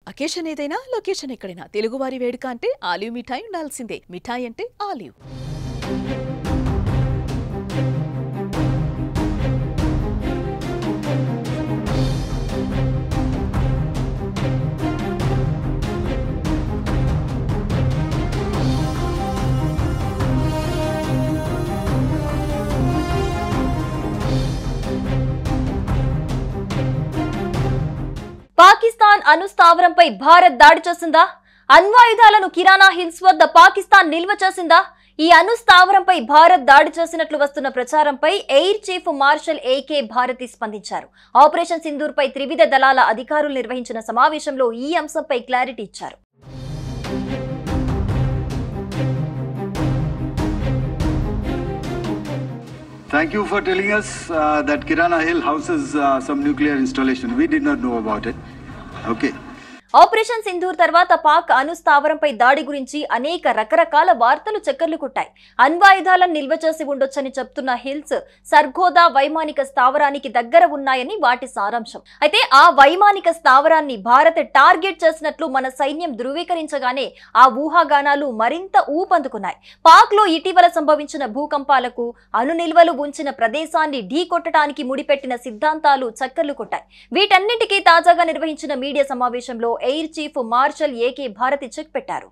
Occasion ఏదైనా location ఎక్కడైనా తెలుగువారి వేడుక అంటే ఆలివ్ మిఠాయి ఉండాల్సిందే. మిఠాయి అంటే ఆలివ్. పాకిస్తాన్ అణుస్థావరంపై భారత్ దాడి చేసిందా? అణ్వాయుధాలను కిరాణా హిల్స్ వద్ద పాకిస్తాన్ నిల్వ చేసిందా? ఈ అణుస్థావరంపై భారత్ దాడి చేసినట్లు వస్తున్న ప్రచారంపై air chief marshal AK Bharti స్పందించారు. ఆపరేషన్ సింధూర్ పై త్రివిధ దళాల అధికారులు నిర్వహించిన సమావేశంలో ఈ అంశంపై క్లారిటీ ఇచ్చారు. Thank you for telling us that Kirana Hill houses some nuclear installation. We did not know about it. Okay. Operation Sindoor తర్వాత పాక్ అణుస్థావరంపై దాడి గురించి అనేక రకరకాల వార్తలు చక్కర్లు కొట్టాయి. అణ్వాయుధాలను నిల్వ చేసి ఉండొచ్చని చెప్తున్న హిల్స్ సర్గోదా వైమానిక స్థావరానికి దగ్గర ఉన్నాయని వాటి సారాంశం. అయితే ఆ వైమానిక స్థావరాన్ని భారత్ టార్గెట్ చేసినట్లు మన సైన్యం ధృవీకరించగానే ఆ ఊహాగానాలు మరింత ఊపందుకున్నాయి. పాక్ లో ఇటీవల సంభవించిన భూకంపాలకు అణు నిల్వలు ఉంచిన ప్రదేశాన్ని ఢీకొట్టడానికి ముడిపెట్టిన సిద్ధాంతాలు చక్కర్లు కొట్టాయి. వీటన్నిటికీ తాజాగా నిర్వహించిన మీడియా సమావేశంలో air chief marshal AK Bharti check పెట్టారు.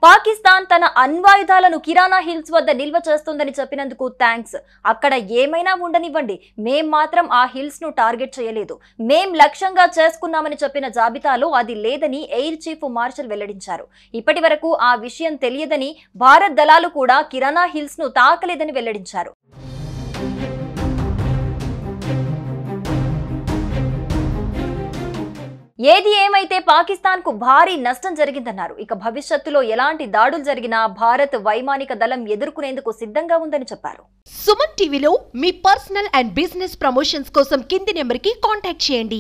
పాకిస్తాన్ తన అణ్వాయుధాలను కిరాణా హిల్స్ వద్ద నిల్వ చేస్తోందని చెప్పినందుకు థ్యాంక్స్. అక్కడ ఏమైనా ఉండనివ్వండి, మేం మాత్రం ఆ హిల్స్ ను టార్గెట్ చేయలేదు. మేం లక్ష్యంగా చేసుకున్నామని చెప్పిన జాబితాలో అది లేదని ఎయిర్ చీఫ్ మార్షల్ వెల్లడించారు. ఇప్పటి వరకు ఆ విషయం తెలియదని, భారత్ దళాలు కూడా కిరాణా హిల్స్ ను తాకలేదని వెల్లడించారు. ఏది ఏమైతే పాకిస్తాన్ కు భారీ నష్టం జరిగిందన్నారు. ఇక భవిష్యత్తులో ఎలాంటి దాడులు జరిగినా భారత్ వైమానిక దళం ఎదుర్కొనేందుకు సిద్ధంగా ఉందని చెప్పారు. సుమన్ టీవీలో మీ పర్సనల్ అండ్ బిజినెస్ ప్రమోషన్స్ కోసం కింది నెంబర్ కి కాంటాక్ట్ చేయండి.